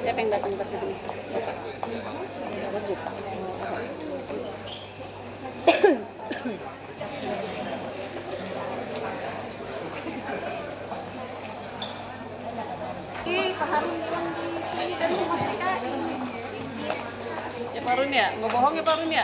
Siapa yang datang ke sini? Bapak. Bapak. Pak Harun bilang di dari Mas PKI. Ya Pak Harun ya, nggak bohong ya Pak Harun ya?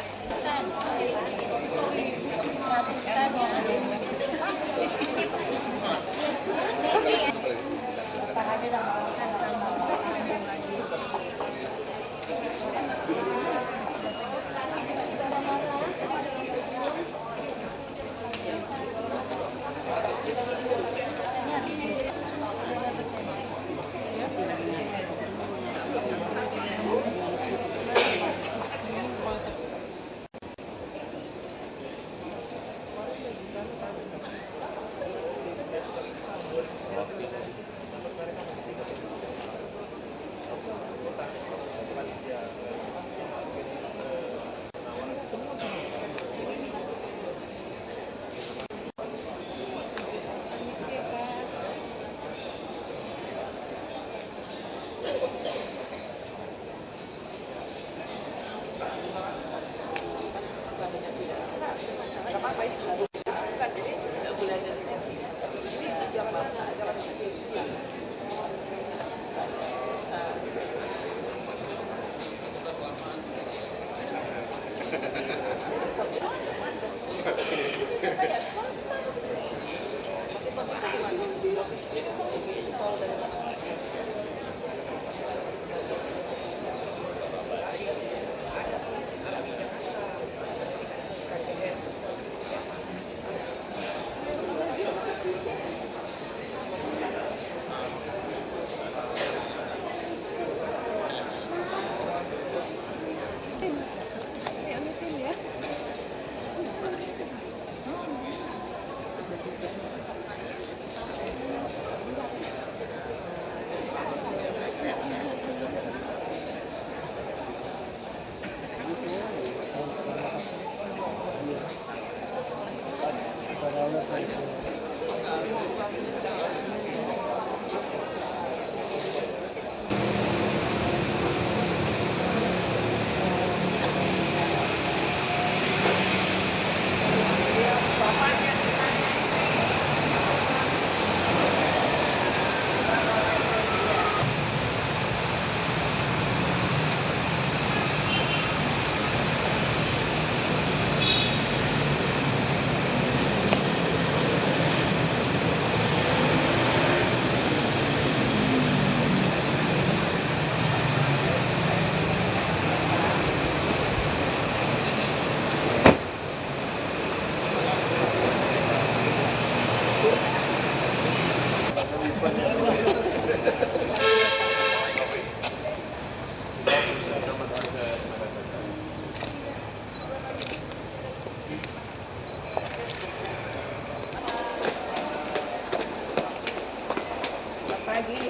Pagi,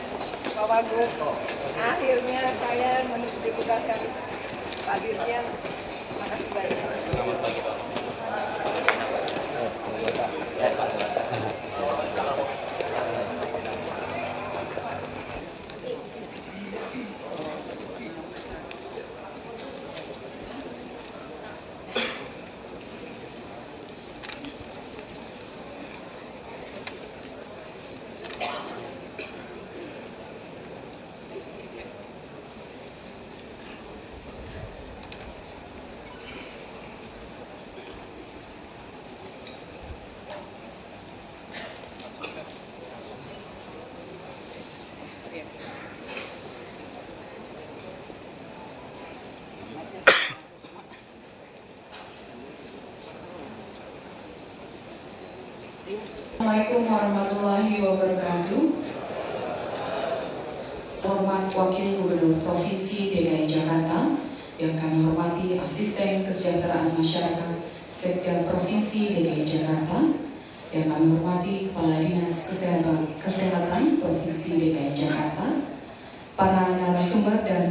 Pak Wagub. Akhirnya saya ditugaskan Pak Dirjen. Makasih banyak. Selamat pagi Pak. Assalamualaikum warahmatullahi wabarakatuh. Hormat Wakil Gubernur Provinsi DKI Jakarta yang kami hormati Asisten Kesejahteraan Masyarakat Sekda Provinsi DKI Jakarta, yang kami hormati Kepala Dinas Kesehatan Provinsi DKI Jakarta, para narasumber dan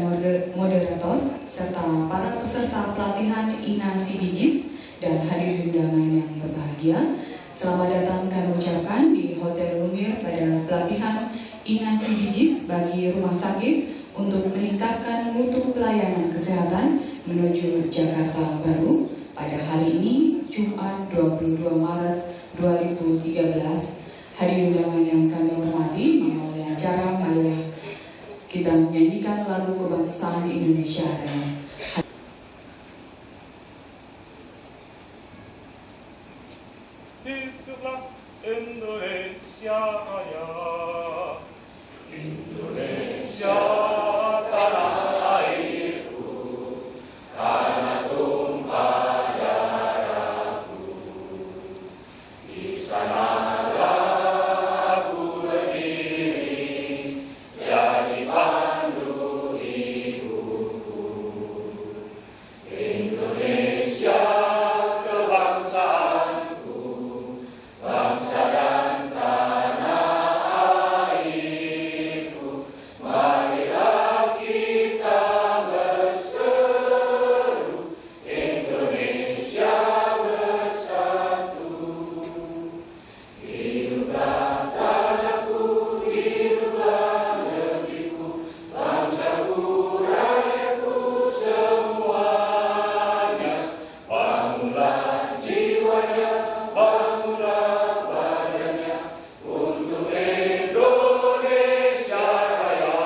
moderator, serta para peserta pelatihan INA CBGIS dan hadirin undangan yang berbahagia. Selamat datang kami ucapkan di Hotel Lumiere pada pelatihan INA CBGIS bagi rumah sakit untuk meningkatkan mutu pelayanan kesehatan menuju Jakarta Baru pada hari ini, Jumat 22 Maret 2013. Hadirin undangan yang kami hormati, melalui acara marilah kita menyanyikan lagu kebangsaan Indonesia Raya. Hiduplah Indonesia Raya, Indonesia tanah airku, tanah tumpah darahku. Di sanalah aku berdiri, jadi pandu hidupku. Indonesia kebangsaanku, bangsa dan tanah airku. Marilah kita berseru, Indonesia bersatu. Hiduplah tanahku, hiduplah negeriku, bangsaku, rakyatku semuanya. Bangunlah jiwanya, bangunlah badannya untuk Indonesia Raya.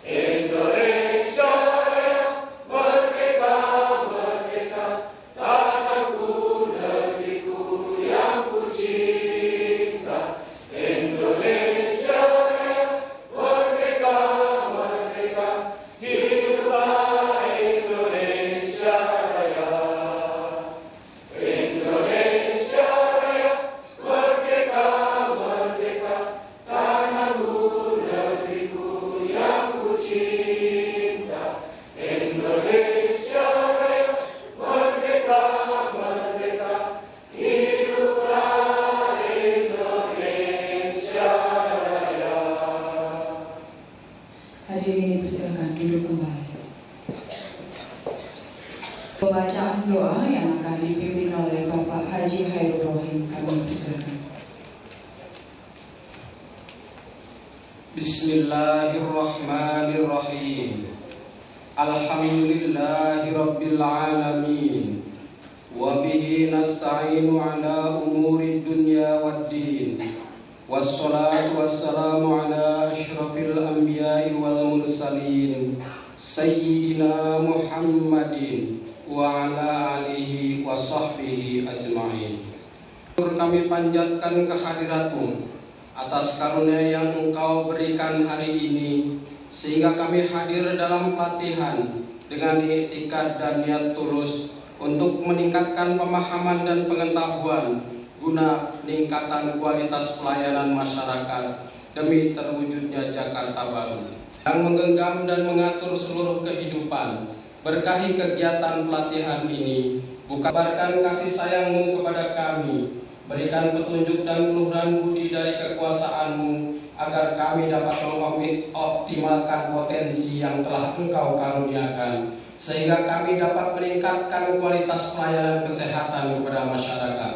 Indonesia Raya, merdeka, merdeka, tanahku, negeriku yang ku cinta. Indonesia Raya, merdeka, merdeka, hiduplah Indonesia Raya. Indonesia Raya, merdeka, merdeka, tanahku, negeriku yang ku cinta. Indonesia Raya, merdeka, merdeka, hiduplah Indonesia Raya. Hadirin dipersilakan duduk kembali. Pembacaan doa yang akan dipimpin oleh Bapak Haji Hairul Rohim kami persilakan. Bismillahirrahmanirrahim. Alhamdulillahi rabbil alamin. Wa bihi nasta'inu ala umuri dunya waddin. Wassalatu wassalamu ala asyrafil anbiya'i wal mursalin, Sayyidina Muhammadin wa ala alihi wa sahbihi ajma'in. Kami panjatkan kehadiratmu atas karunia yang Engkau berikan hari ini, sehingga kami hadir dalam pelatihan dengan iktikad dan niat tulus untuk meningkatkan pemahaman dan pengetahuan guna peningkatan kualitas pelayanan masyarakat demi terwujudnya Jakarta Baru yang menggenggam dan mengatur seluruh kehidupan. Berkahi kegiatan pelatihan ini, bukabarkan kasih sayang-Mu kepada kami, berikan petunjuk dan luhuran budi dari kekuasaan-Mu, agar kami dapat mengoptimalkan potensi yang telah Engkau karuniakan, sehingga kami dapat meningkatkan kualitas pelayanan kesehatan kepada masyarakat.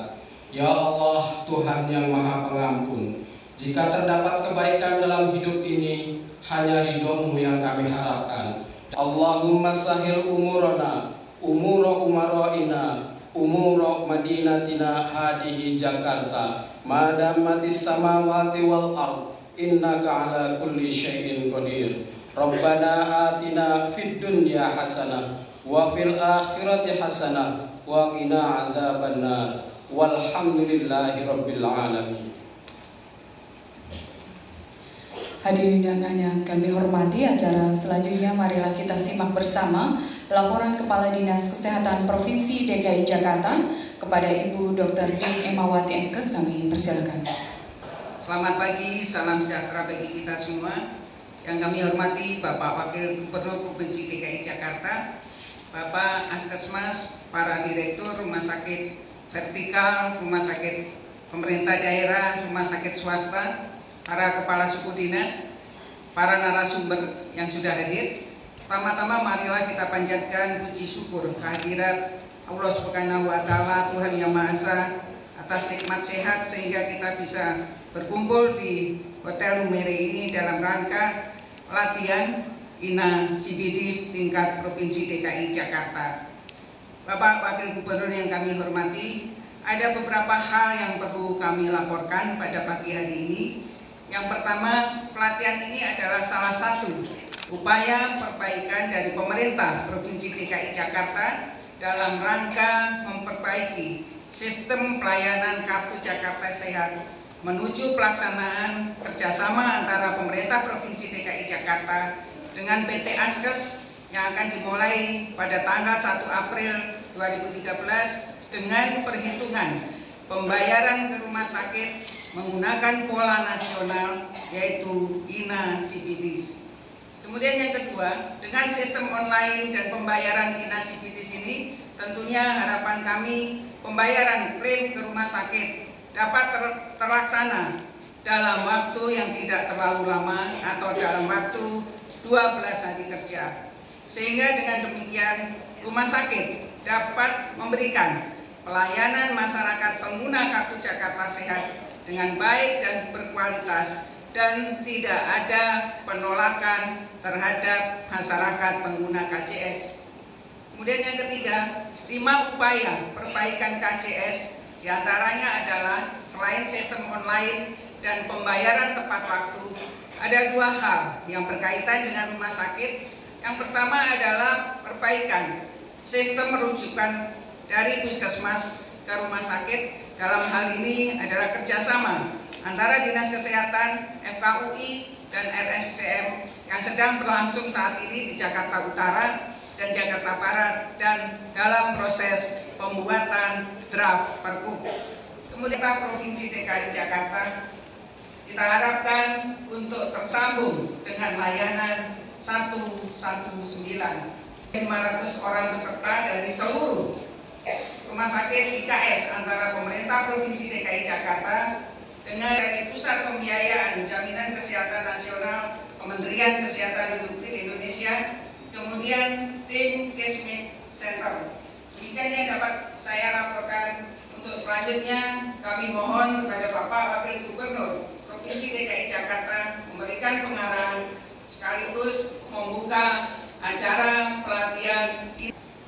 Ya Allah, Tuhan yang Maha Pengampun, jika terdapat kebaikan dalam hidup ini, hanya ridho-Mu yang kami harapkan. Allahumma sahil umurana, umuro umaroina, umuro madinatina hadihi Jakarta, madamatis samawati wal ard, innaka ala kulli syai'in qadir. Rabbana atina fid dunya hasanah, wa fil akhirati hasanah, wa qina adzabannar. Walhamdulillahi rabbil alamin. Hadirin undangan yang kami hormati, acara selanjutnya marilah kita simak bersama laporan Kepala Dinas Kesehatan Provinsi DKI Jakarta kepada Ibu Dr. Din Emawati Enkes. Kami persilakan. Selamat pagi, salam sejahtera bagi kita semua. Yang kami hormati Bapak Wakil Gubernur Provinsi DKI Jakarta, Bapak Askesmas, para direktur rumah sakit vertikal, rumah sakit pemerintah daerah, rumah sakit swasta, para kepala suku dinas, para narasumber yang sudah hadir. Pertama-tama marilah kita panjatkan puji syukur kehadirat Allah Subhanahu wa Ta'ala, Tuhan Yang Maha Esa, atas nikmat sehat sehingga kita bisa berkumpul di Hotel Lumere ini dalam rangka pelatihan INA CBDis tingkat Provinsi DKI Jakarta. Bapak Wakil Gubernur yang kami hormati, ada beberapa hal yang perlu kami laporkan pada pagi hari ini. Yang pertama, pelatihan ini adalah salah satu upaya perbaikan dari pemerintah Provinsi DKI Jakarta dalam rangka memperbaiki sistem pelayanan Kartu Jakarta Sehat menuju pelaksanaan kerjasama antara pemerintah Provinsi DKI Jakarta dengan PT Askes yang akan dimulai pada tanggal 1 April 2013 dengan perhitungan pembayaran ke rumah sakit menggunakan pola nasional yaitu INA CBDis. Kemudian yang kedua, dengan sistem online dan pembayaran INA CBDis ini tentunya harapan kami pembayaran klaim ke rumah sakit dapat terlaksana dalam waktu yang tidak terlalu lama atau dalam waktu 12 hari kerja. Sehingga dengan demikian rumah sakit dapat memberikan pelayanan masyarakat pengguna Kartu Jakarta Sehat dengan baik dan berkualitas dan tidak ada penolakan terhadap masyarakat pengguna KJS. Kemudian yang ketiga, 5 upaya perbaikan KJS diantaranya adalah selain sistem online dan pembayaran tepat waktu, ada 2 hal yang berkaitan dengan rumah sakit. Yang pertama adalah perbaikan sistem rujukan dari puskesmas ke rumah sakit. Dalam hal ini adalah kerjasama antara Dinas Kesehatan, FKUI, dan RSCM yang sedang berlangsung saat ini di Jakarta Utara dan Jakarta Barat dan dalam proses pembuatan draft Pergub. Kemudian Provinsi DKI Jakarta kita harapkan untuk tersambung dengan layanan 119 500 orang peserta dari seluruh rumah sakit IKS antara pemerintah Provinsi DKI Jakarta dengan dari Pusat Pembiayaan Jaminan Kesehatan Nasional Kementerian Kesehatan Republik Indonesia, kemudian tim Kesmed Center. Demikian yang dapat saya laporkan. Untuk selanjutnya kami mohon kepada Bapak Wakil Gubernur Provinsi DKI Jakarta memberikan pengarahan sekaligus membuka acara pelatihan.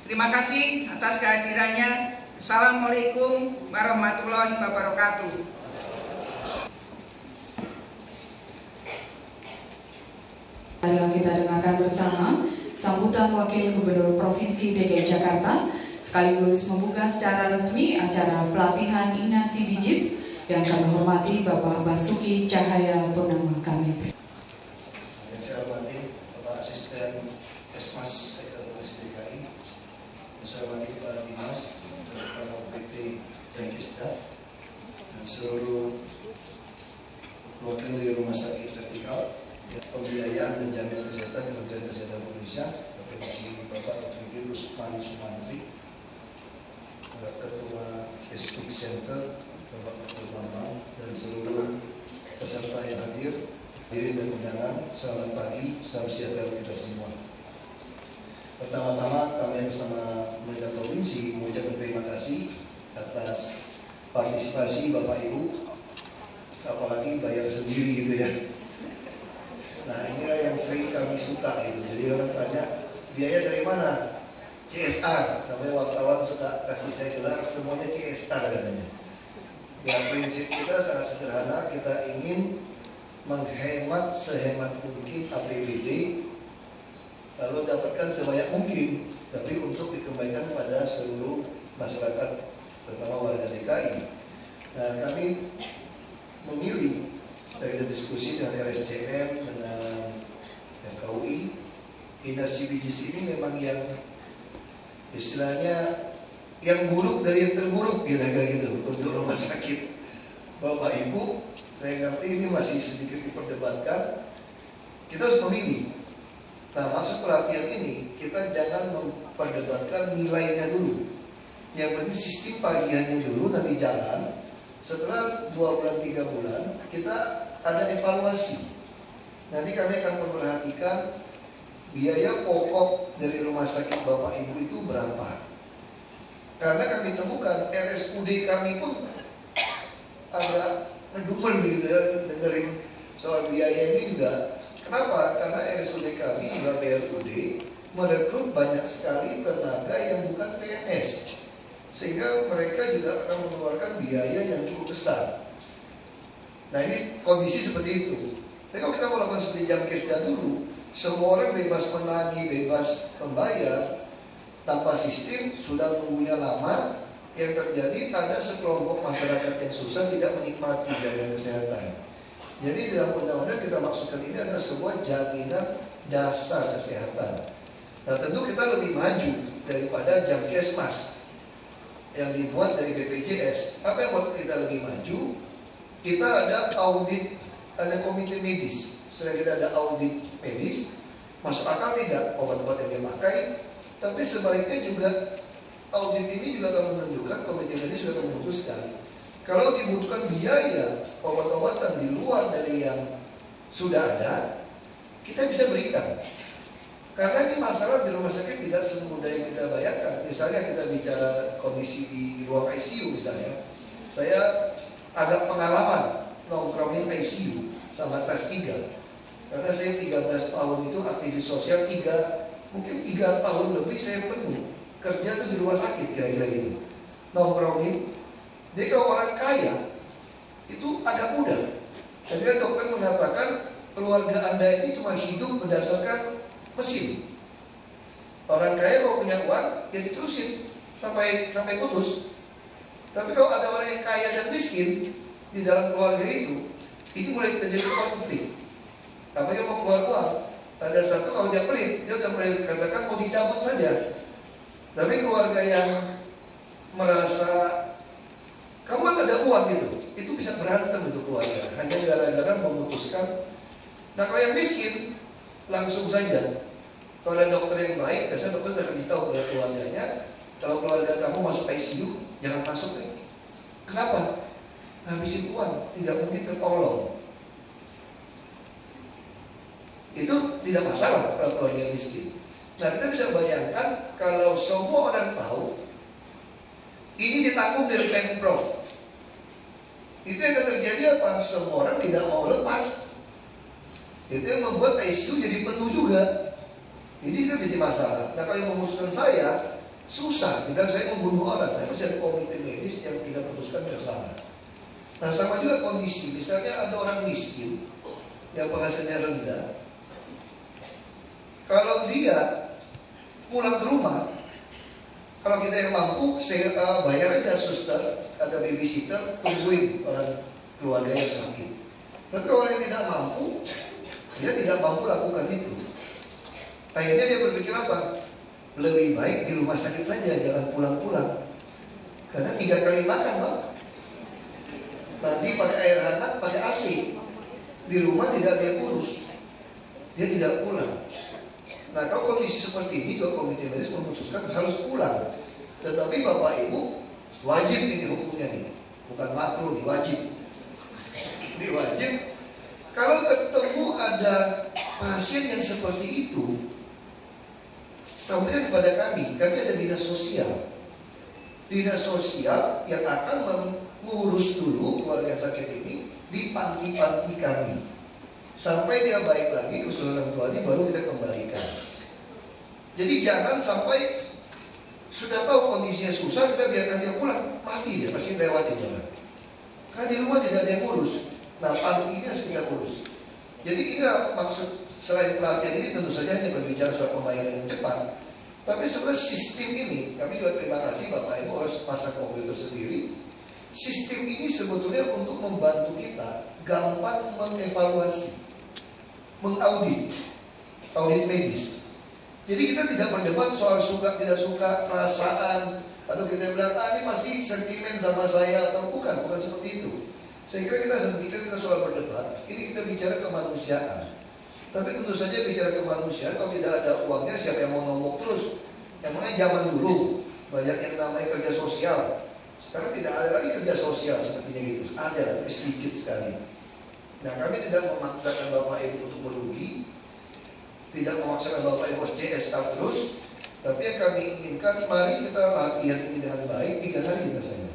Terima kasih atas kehadirannya. Assalamualaikum warahmatullahi wabarakatuh. Marilah kita dengarkan bersama sambutan Wakil Gubernur Provinsi DKI Jakarta sekaligus membuka secara resmi acara pelatihan INA CBDis yang kami hormati Bapak Basuki Cahaya Purnama kami. Yang saya hormati Bapak Asisten Kesmas Provinsi DKI, yang saya hormati Kepala Dinas, Kepala OPP dan Kesda, dan seluruh perwakilan dari Rumah Sakit Vertikal, Pembiayaan dan Jaminan Kesehatan Kementerian Kesehatan Indonesia, Bapak Dr. Rusman Sumantri, Ketua Kestik Center, Bapak Dr. Bambang, dan seluruh peserta yang hadir, hadirin dan undangan, selamat pagi, salam sejahtera kita semua. Pertama-tama kami atas nama pemerintah provinsi mengucapkan terima kasih atas partisipasi Bapak Ibu, apalagi bayar sendiri gitu ya. Nah inilah yang sering kami suka itu. Jadi orang tanya biaya dari mana? CSR, sampai wartawan suka kasih saya gelar semuanya CSR katanya. Ya prinsip kita sangat sederhana, kita ingin menghemat sehemat mungkin APBD, lalu dapatkan sebanyak mungkin, tapi untuk dikembalikan pada seluruh masyarakat, terutama warga DKI. Nah kami memilih dari diskusi dengan RSCM, dengan FKUI, INA CBDis ini memang yang istilahnya yang buruk dari yang terburuk kira-kira gitu untuk rumah sakit. Bapak Ibu, saya ngerti ini masih sedikit diperdebatkan. Kita harus memilih. Nah, masuk pelatihan ini kita jangan memperdebatkan nilainya dulu. Yang penting sistem pagiannya dulu nanti jalan. Setelah 2 bulan 3 bulan kita ada evaluasi. Nanti kami akan memperhatikan biaya pokok dari rumah sakit Bapak Ibu itu berapa. Karena kami temukan RSUD kami pun agak ngedumel gitu ya, dengerin soal biaya ini juga. Kenapa? Karena RSUD kami juga BRUD merekrut banyak sekali tenaga yang bukan PNS, sehingga mereka juga akan mengeluarkan biaya yang cukup besar. Nah, ini kondisi seperti itu. Tapi kalau kita melakukan seperti Jamkes dulu, semua orang bebas menagih, bebas membayar tanpa sistem, sudah tunggunya lama. Yang terjadi ada sekelompok masyarakat yang susah tidak menikmati jaminan kesehatan. Jadi dalam undang-undang kita maksudkan ini adalah sebuah jaminan dasar kesehatan. Nah, tentu kita lebih maju daripada Jamkesmas yang dibuat dari BPJS. Apa yang buat kita lebih maju? Kita ada audit, ada komite medis. Setelah kita ada audit medis, masuk akal tidak obat-obat yang dipakai, tapi sebaliknya juga audit ini juga akan menunjukkan, komite medis juga akan memutuskan kalau dibutuhkan biaya obat-obatan di luar dari yang sudah ada, kita bisa berikan. Karena ini masalah di rumah sakit tidak semudah yang kita bayangkan. Misalnya kita bicara kondisi di ruang ICU misalnya, saya agak pengalaman nongkrongin ICU sama kelas 3. Karena saya 13 tahun itu aktivis sosial, mungkin 3 tahun lebih saya penuh kerja tuh di rumah sakit, kira-kira gitu, nongkrongin. Jadi kalau orang kaya itu agak mudah. Jadi kan dokter mengatakan keluarga Anda ini cuma hidup berdasarkan mesin. Orang kaya kalau punya uang ya diterusin sampai putus. Tapi kalau ada orang yang kaya dan miskin di dalam keluarga itu, ini mulai terjadi konflik. Apa yang mau keluar uang? Ada satu kalau dia pelit, dia udah mulai katakan mau dicabut saja. Tapi keluarga yang merasa kamu kan ada uang gitu, itu bisa berantem itu keluarga hanya gara-gara memutuskan. Nah, kalau yang miskin langsung saja. Kalau ada dokter yang baik, biasanya dokter sudah kasih tahu kepada keluarganya, kalau keluarga kamu masuk ICU, jangan masuk ya. Kenapa? Habisin uang, tidak mungkin ketolong. Itu tidak masalah kalau keluarga yang miskin. Nah, kita bisa bayangkan kalau semua orang tahu ini ditanggung dari Pemprov, itu yang akan terjadi apa? Semua orang tidak mau lepas. Itu yang membuat ICU jadi penuh juga. Ini kan jadi masalah. Nah, kalau yang memutuskan saya susah, tidak saya membunuh orang. Tapi ada komite medis yang kita putuskan bersama. Nah, sama juga kondisi. Misalnya ada orang miskin yang penghasilannya rendah. Kalau dia pulang ke rumah, kalau kita yang mampu, saya bayar aja suster, ada babysitter, tungguin orang keluarga yang sakit. Tapi kalau orang yang tidak mampu, dia tidak mampu lakukan itu. Akhirnya dia berpikir apa? Lebih baik di rumah sakit saja, jangan pulang-pulang. Karena 3 kali makan, Pak. Nanti pakai air hangat, pakai AC. Di rumah tidak ada yang urus. Dia tidak pulang. Nah, kalau kondisi seperti ini, juga komite medis memutuskan harus pulang. Tetapi Bapak Ibu wajib ini hukumnya nih, bukan makruh, diwajib. Diwajib. Kalau ketemu ada pasien yang seperti itu, sampaikan kepada kami ada dinas sosial. Dinas sosial yang akan mengurus dulu keluarga sakit ini di panti-panti kami. Sampai dia baik lagi, usul orang tuanya baru kita kembalikan. Jadi jangan sampai sudah tahu kondisinya susah, kita biarkan dia pulang, mati dia, pasti lewatin jalan. Karena di rumah tidak ada yang urus. Nah, panti ini harus kita urus. Jadi inilah maksud, selain pelatihan ini tentu saja hanya berbicara soal pembayaran yang cepat. Tapi sebenarnya sistem ini, kami juga terima kasih Bapak Ibu harus pasang komputer sendiri. Sistem ini sebetulnya untuk membantu kita gampang mengevaluasi, mengaudit, audit medis. Jadi kita tidak berdebat soal suka tidak suka, perasaan, atau kita bilang ini masih sentimen sama saya, atau bukan seperti itu. Saya kira kita hentikan kita soal berdebat. Ini kita bicara kemanusiaan. Tapi tentu saja bicara kemanusiaan, kalau tidak ada uangnya siapa yang mau nombok terus? Yang mana zaman dulu banyak yang namanya kerja sosial. Sekarang tidak ada lagi kerja sosial sepertinya gitu. Ada, tapi sedikit sekali. Nah, kami tidak memaksakan Bapak Ibu untuk merugi, tidak memaksakan Bapak Ibu JSR terus, tapi yang kami inginkan, mari kita latihan ini dengan baik 3 hari misalnya.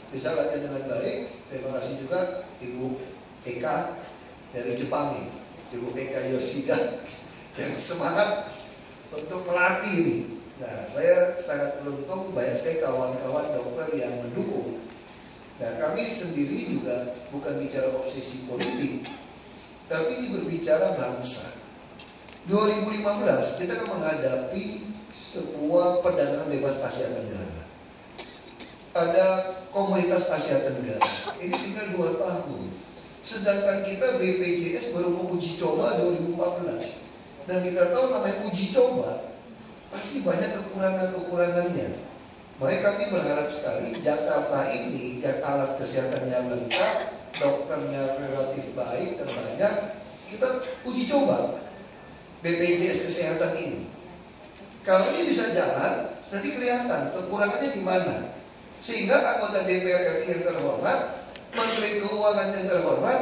Bisa latihan dengan baik. Terima kasih juga Ibu Eka dari Jepang nih, Ibu Eka Yoshida yang semangat untuk melatih ini. Nah, saya sangat beruntung banyak sekali kawan-kawan dokter yang mendukung. Nah, kami sendiri juga bukan bicara obsesi politik, tapi ini berbicara bangsa. 2015 kita akan menghadapi sebuah perdagangan bebas Asia Tenggara. Ada komunitas Asia Tenggara. Ini tinggal 2 tahun. Sedangkan kita BPJS baru menguji coba 2014. Dan kita tahu namanya uji coba pasti banyak kekurangan-kekurangannya. Makanya kami berharap sekali Jakarta ini yang alat kesehatannya lengkap, dokternya relatif baik dan banyak, kita uji coba BPJS kesehatan ini. Kalau ini bisa jalan, nanti kelihatan kekurangannya di mana. Sehingga anggota DPR RI yang terhormat, Menteri Keuangan yang terhormat,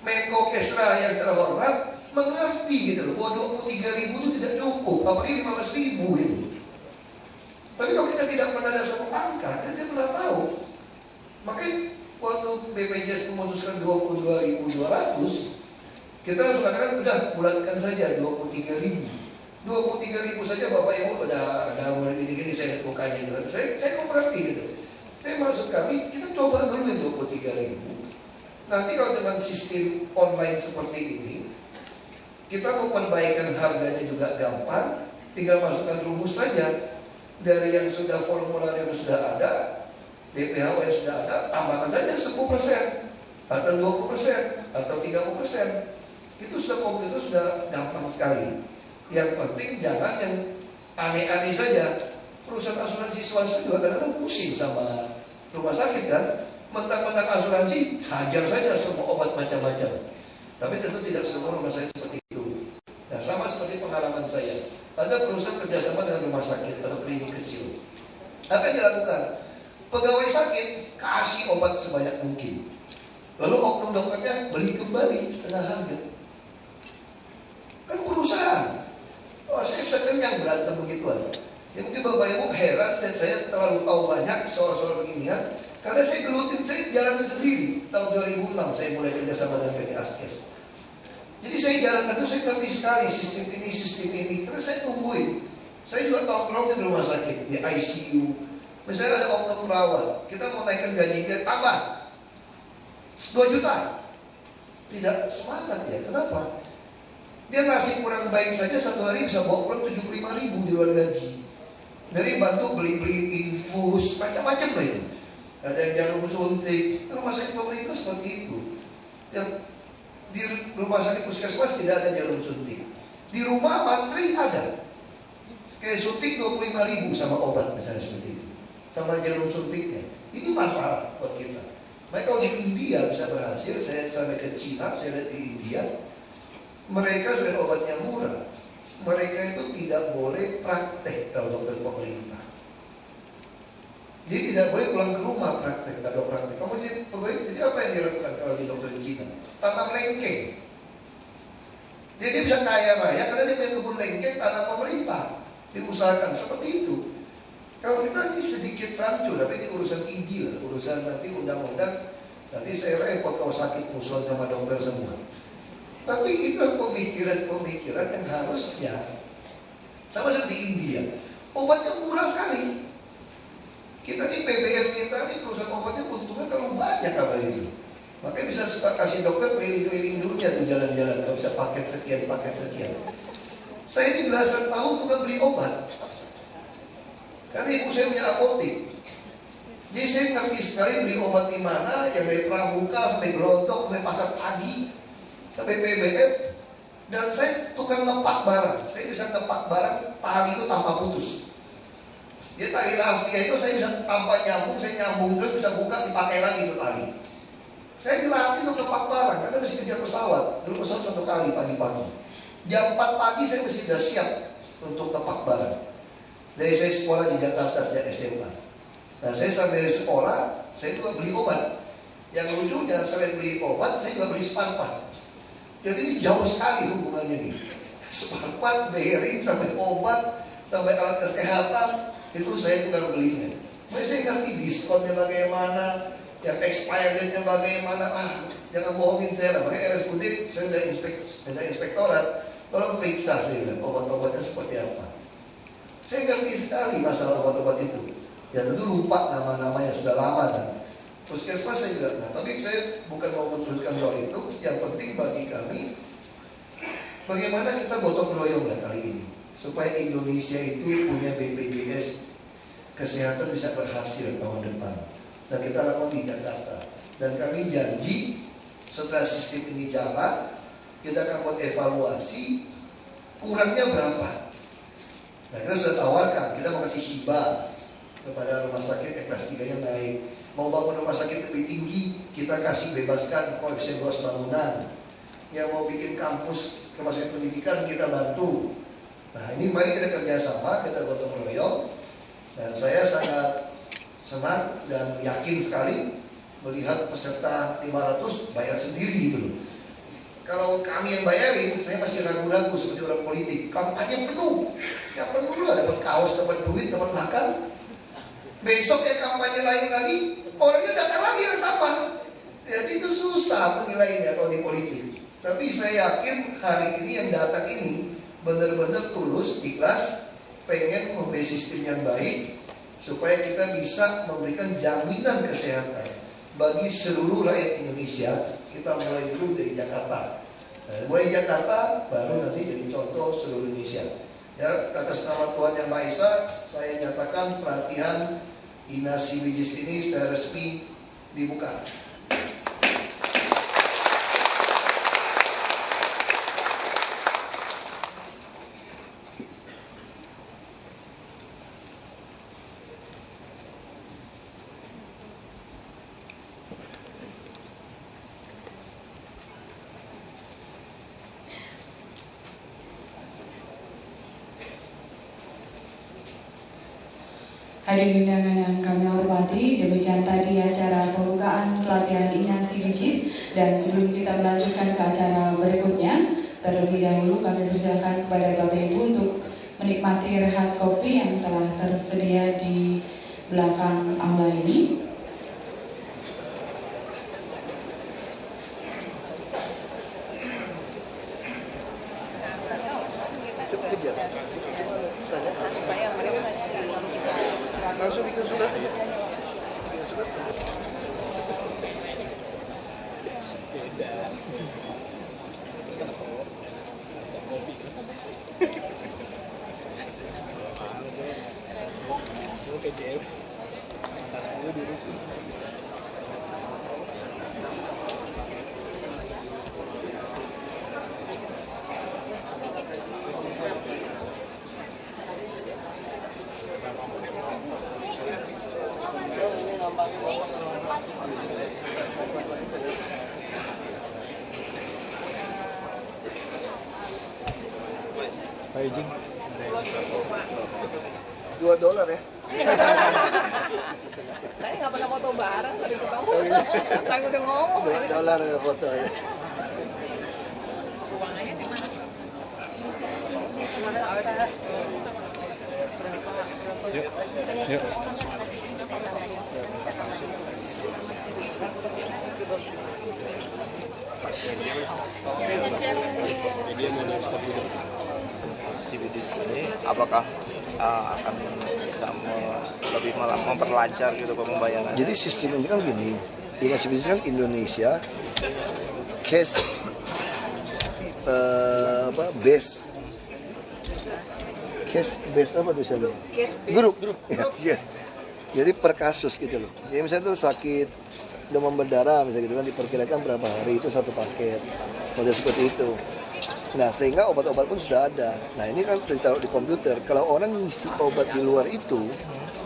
Menko Kesra yang terhormat mengerti gitu loh, bahwa 23.000 itu tidak cukup, apalagi 15.000 gitu. Tapi kalau kita tidak pernah ada satu angka, kita tidak pernah tahu. Makanya waktu BPJS memutuskan 22.200, kita langsung katakan udah bulatkan saja 23.000. 23.000 saja Bapak Ibu udah mulai gini-gini saya lihat mukanya gitu. Saya mengerti gitu. Tapi maksud kami kita coba dulu ya 23.000. Nanti kalau dengan sistem online seperti ini, kita mau perbaikan harganya juga gampang, tinggal masukkan rumus saja. Dari yang sudah formular yang sudah ada, DPHO yang sudah ada, tambahkan saja 10%, atau 20%, atau 30%. Itu sudah komputer sudah gampang sekali. Yang penting jangan yang aneh-aneh saja. Perusahaan asuransi swasta juga kadang-kadang pusing sama rumah sakit kan. Mentang-mentang asuransi, hajar saja semua obat macam-macam. Tapi tentu tidak semua rumah sakit seperti itu. Nah, sama seperti pengalaman saya. Ada perusahaan kerjasama dengan rumah sakit atau klinik kecil. Apa yang dilakukan? Pegawai sakit kasih obat sebanyak mungkin. Lalu oknum dokternya beli kembali setengah harga. Kan perusahaan. Oh, saya sudah kenyang berantem begituan. Ya mungkin Bapak Ibu heran dan saya terlalu tahu banyak soal-soal beginian. Karena saya gelutin, saya jalanin sendiri. Tahun 2006 saya mulai kerjasama dengan PT Askes. Jadi saya jalankan itu, saya ngerti sekali sistem ini. Karena saya tungguin. Saya juga nongkrong di rumah sakit, di ICU. Misalnya ada oknum perawat, kita mau naikkan gajinya, tambah 2 juta. Tidak semangat ya, kenapa? Dia masih kurang baik saja 1 hari bisa bawa pulang 75.000 di luar gaji. Dari bantu beli-beli infus, macam-macam lah ini. Ada yang jarum suntik, rumah sakit pemerintah seperti itu. Yang di rumah sakit puskesmas tidak ada jarum suntik. Di rumah mantri ada. Kayak suntik 25.000 sama obat misalnya seperti itu. Sama jarum suntiknya. Ini masalah buat kita. Mereka kalau di India bisa berhasil, saya sampai ke Cina, saya lihat di India. Mereka selain obatnya murah, mereka itu tidak boleh praktek kalau dokter pemerintah. Jadi tidak boleh pulang ke rumah praktek atau praktek. Kamu jadi pegawai, jadi apa yang dilakukan kalau di dokter di Cina? Tanam lengkeng. Jadi dia bisa kaya raya karena dia punya kebun lengkeng tanam pemerintah. Diusahakan seperti itu. Kalau kita ini sedikit rancu, tapi ini urusan izin lah, urusan nanti undang-undang. Nanti saya repot kalau sakit musuhan sama dokter semua. Tapi itu pemikiran-pemikiran yang harusnya sama seperti India. Obatnya murah sekali. Kita nih PBF kita nih perusahaan obatnya untungnya terlalu banyak apa itu. Makanya bisa suka kasih dokter keliling-keliling dunia tuh jalan-jalan. Gak bisa paket sekian. Saya ini belasan tahun bukan beli obat. Karena ibu saya punya apotek. Jadi saya ngerti sekali beli obat di mana, yang dari Pramuka sampai Gelodok, sampai Pasar Pagi, sampai PBF. Dan saya tukang nepak barang. Saya bisa nepak barang tali itu tanpa putus. Dia tali rafia itu saya bisa tanpa nyambung, saya nyambung terus bisa buka dipakai lagi itu tali. Saya dilatih untuk nepak barang karena mesti kejar pesawat. Dulu pesawat 1 kali pagi-pagi. Jam 4 pagi saya mesti sudah siap untuk nepak barang. Dari saya sekolah di Jakarta sejak SMA. Nah saya sampai sekolah, saya juga beli obat. Yang lucunya selain beli obat, saya juga beli spare. Jadi ini jauh sekali hubungannya nih. Spare, bearing, sampai obat, sampai alat kesehatan, itu saya tukang belinya. Makanya saya ngerti diskonnya bagaimana, yang expired date-nya bagaimana. Jangan bohongin saya lah. Makanya RSUD saya udah inspektorat, tolong periksa saya bilang obat-obatnya seperti apa. Saya ngerti sekali masalah obat-obat itu. Ya tentu lupa nama-namanya, sudah lama kan. Puskesmas saya juga, tapi saya bukan mau meneruskan soal itu. Yang penting bagi kami, bagaimana kita gotong royong lah kali ini, supaya Indonesia itu punya BPJS kesehatan bisa berhasil tahun depan. Dan kita lakukan di Jakarta. Dan kami janji setelah sistem ini jalan, kita akan buat evaluasi kurangnya berapa. Nah kita sudah tawarkan, kita mau kasih hibah kepada rumah sakit kelas 3 yang naik. Mau bangun rumah sakit lebih tinggi, kita kasih bebaskan koefisien luas bangunan. Yang mau bikin kampus rumah sakit pendidikan, kita bantu. Nah ini mari kita kerjasama, kita gotong royong. Dan saya sangat senang dan yakin sekali melihat peserta 500 bayar sendiri gitu loh. Kalau kami yang bayarin, saya masih ragu-ragu seperti orang politik. Kampanye penuh, ya penuh lah, dapat kaos, dapat duit, dapat makan. Besok ya kampanye lain lagi, orangnya datang lagi yang sama. Jadi itu susah menilainya kalau di politik. Tapi saya yakin hari ini yang datang ini benar-benar tulus, ikhlas, pengen membuat sistem yang baik supaya kita bisa memberikan jaminan kesehatan bagi seluruh rakyat Indonesia. Kita mulai dulu dari Jakarta. Nah, mulai Jakarta baru nanti jadi contoh seluruh Indonesia. Ya, atas nama Tuhan Yang Maha Esa, saya nyatakan pelatihan Ina CBJIS ini secara resmi dibuka. Hadirin undangan yang kami hormati, demikian tadi acara pembukaan pelatihan Ina CBJIS, dan sebelum kita melanjutkan ke acara berikutnya, terlebih dahulu kami persilakan kepada Bapak Ibu untuk menikmati rehat kopi yang telah tersedia di belakang aula ini. Langsung bikin surat aja. Bikin surat. $2 ya. Saya nggak pernah foto bareng, sering ketemu. Saya udah ngomong. $2 foto ya. Uangnya di mana? Yuk. Dia mau CBJIS ini apakah akan bisa lebih memperlancar gitu pembayaran? Jadi sistem ini kan gini, Ina CBJIS kan Indonesia cash base. Cash base apa tuh saya bilang? Grup. Ya, yes. Jadi per kasus gitu loh. Jadi misalnya tuh sakit demam berdarah misalnya gitu kan, diperkirakan berapa hari itu satu paket. Model seperti itu. Nah sehingga obat-obat pun sudah ada. Nah ini kan ditaruh di komputer. Kalau orang ngisi obat di luar itu,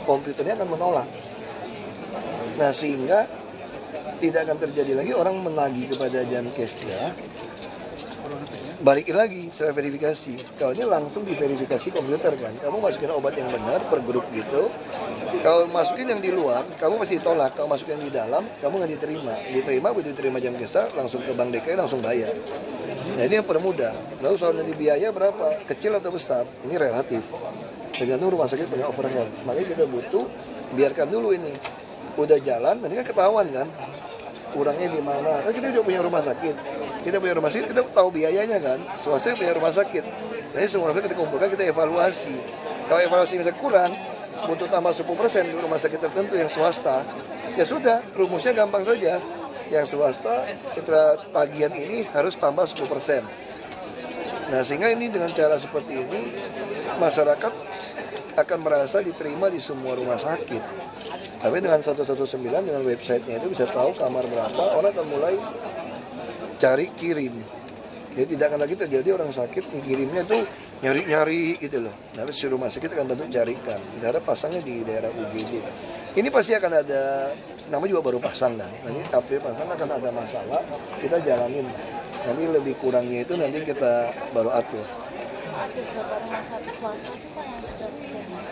komputernya akan menolak. Nah sehingga tidak akan terjadi lagi orang menagih kepada Jamkesda balikin lagi setelah verifikasi. Kalau ini langsung diverifikasi komputer kan, kamu masukin obat yang benar per grup gitu. Kalau masukin yang di luar, kamu masih ditolak. Kalau masukin yang di dalam, kamu nggak diterima. Begitu diterima jam gestar, langsung ke Bank DKI langsung bayar. Nah ini yang permudah. Lalu soalnya di biaya berapa? Kecil atau besar? Ini relatif. Tergantung rumah sakit punya overhead. Makanya kita butuh, biarkan dulu ini. Udah jalan, nanti kan ketahuan kan kurangnya di mana. Kan kita juga punya rumah sakit. Kita tahu biayanya kan. Swasta punya rumah sakit. Jadi semua kita kumpulkan, kita evaluasi. Kalau evaluasi bisa kurang, butuh tambah 10% di rumah sakit tertentu yang swasta. Ya sudah, rumusnya gampang saja. Yang swasta setelah tagihan ini harus tambah 10%. Nah sehingga ini dengan cara seperti ini masyarakat akan merasa diterima di semua rumah sakit. Tapi dengan 119 dengan websitenya itu bisa tahu kamar berapa, orang akan mulai cari kirim. Jadi tidak akan lagi terjadi orang sakit kirimnya tuh nyari-nyari gitu loh. Nah, si rumah sakit akan bantu carikan. Daerah pasangnya di daerah UGD. Ini pasti akan ada, nama juga baru pasang kan. Nanti April pasang akan ada masalah, kita jalanin. Nanti lebih kurangnya itu nanti kita baru atur. Ada berapa rumah sakit swasta sih Pak yang sudah kerjasama?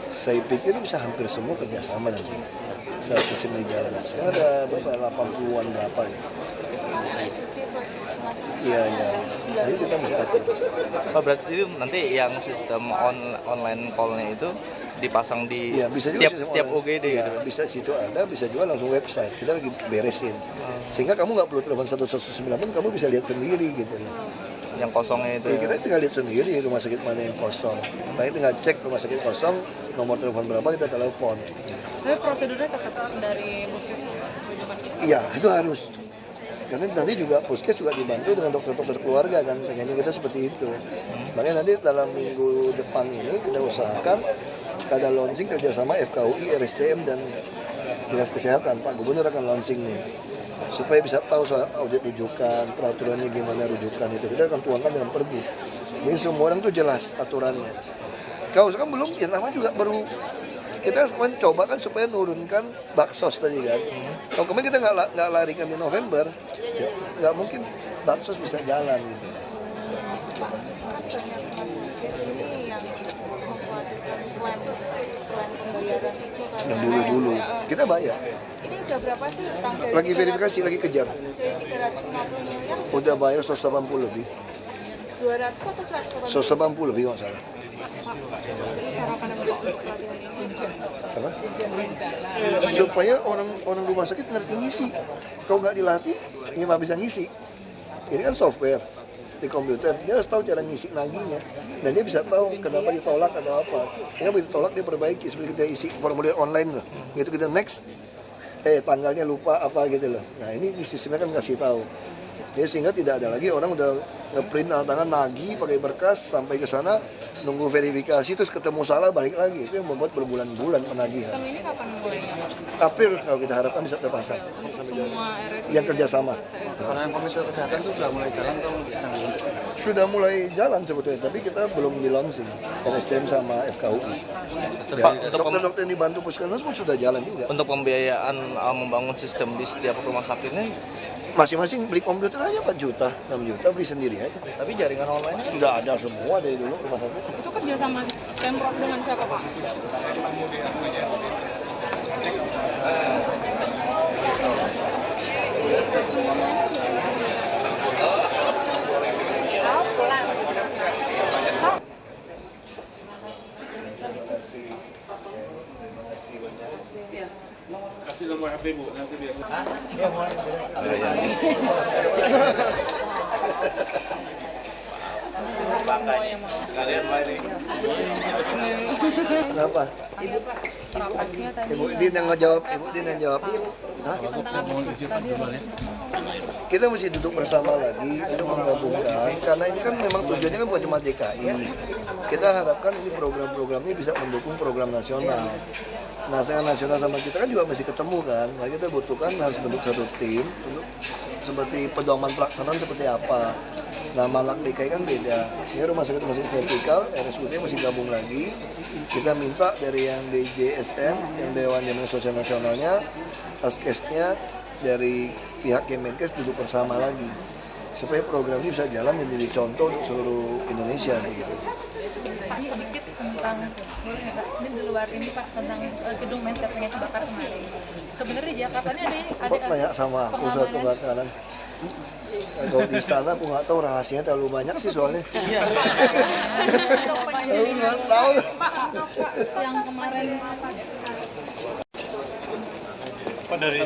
Saya pikir bisa hampir semua kerjasama nanti. Saya sistem di jalan. Sekarang ada berapa 80-an berapa gitu. Iya. Jadi kita bisa atur. Oh, berarti itu nanti yang sistem online call-nya itu dipasang di bisa setiap UGD ya, gitu. Bisa situ ada, bisa juga langsung website. Kita lagi beresin. Sehingga kamu nggak perlu telepon 119 pun kamu bisa lihat sendiri gitu loh. Yang kosongnya itu. Ya, kita tinggal lihat sendiri rumah sakit mana yang kosong. Baik tinggal cek rumah sakit kosong, nomor telepon berapa kita telepon. Tapi prosedurnya tetap dari puskesmas. Iya, itu harus. Karena nanti juga puskes juga dibantu dengan dokter-dokter keluarga kan, pengennya kita seperti itu. Makanya nanti dalam minggu depan ini kita usahakan ada launching kerjasama FKUI, RSCM dan Dinas Kesehatan. Pak Gubernur akan launching nih, supaya bisa tahu soal audit rujukan, peraturannya gimana rujukan itu. Kita akan tuangkan dalam pergub. Jadi semua orang tuh jelas aturannya. Kalau sekarang belum, ya nama juga baru. Kita coba kan supaya nurunkan baksos tadi kan. Kalau kemarin kita nggak larikan di November, ya nggak mungkin baksos bisa jalan gitu. Pak, banyak rumah sakit ini yang mengkhawatirkan klaim pembayaran itu kan. Yang dulu kita bayar. Ini udah berapa sih utang dari? Lagi verifikasi, lagi kejar. Dari 350 miliar. Udah bayar 180 lebih. 200 atau 180? 180 lebih nggak salah. Apa? Supaya orang rumah sakit ngerti ngisi. Kalau nggak dilatih, nggak bisa ngisi. Ini kan software di komputer, dia harus tahu cara ngisi naginya, dan dia bisa tahu kenapa ditolak atau apa. Sehingga begitu tolak dia perbaiki. Seperti kita isi formulir online loh, gitu kita next, tanggalnya lupa apa gitu loh. Nah ini sistemnya kan kasih tahu. Jadi sehingga tidak ada lagi orang udah ngeprint tangan nagih pakai berkas sampai ke sana nunggu verifikasi terus ketemu salah balik lagi. Itu yang membuat berbulan-bulan penagihan. Sistem ini kapan mulainya? April kalau kita harapkan bisa terpasang. Untuk semua RSI yang kerjasama. Kalau yang komite kesehatan itu sudah mulai jalan atau sedang dibentuk? Sudah mulai jalan sebetulnya, tapi kita belum di launching. RSCM sama FKUI. Dokter-dokter yang dibantu puskesmas pun sudah jalan juga. Untuk pembiayaan membangun sistem di setiap rumah sakitnya masing-masing beli komputer aja 4 juta, 6 juta beli sendiri aja. Tapi jaringan online sudah ada semua dari dulu rumah sakit. itu kerja sama Pemprov dengan siapa Pak? Kasih nomor HP Bu, nanti biar. Kenapa? Ibu Pak, rapatnya tadi. Ibu Din yang ngejawab, Ibu Din yang jawab. Hah? Kita mesti duduk bersama lagi untuk menggabungkan, karena ini kan memang tujuannya kan bukan cuma DKI. Kita harapkan ini program-program ini bisa mendukung program nasional. Nah, sekarang nasional sama kita kan juga masih ketemu kan. Nah, kita butuhkan harus bentuk satu tim untuk seperti pedoman pelaksanaan seperti apa. Nah, Malak DKI kan beda. Ini rumah sakit vertikal, RSUD masih gabung lagi. Kita minta dari yang DJSN, yang Dewan Jaminan Sosial Nasionalnya, Askesnya, dari pihak Kemenkes duduk bersama lagi. supaya program ini bisa jalan dan jadi contoh untuk seluruh Indonesia gitu. Pak, sedikit tentang, boleh nggak Pak? Ini di luar ini Pak, tentang gedung mindsetnya yang kebakar kemarin. Sebenarnya di Jakarta ini ada Kok banyak sama aku soal kebakaran? Kalau di istana aku nggak tahu rahasianya terlalu banyak sih soalnya. Iya. Aku nggak tahu. Pak, yang kemarin Pak. Pak dari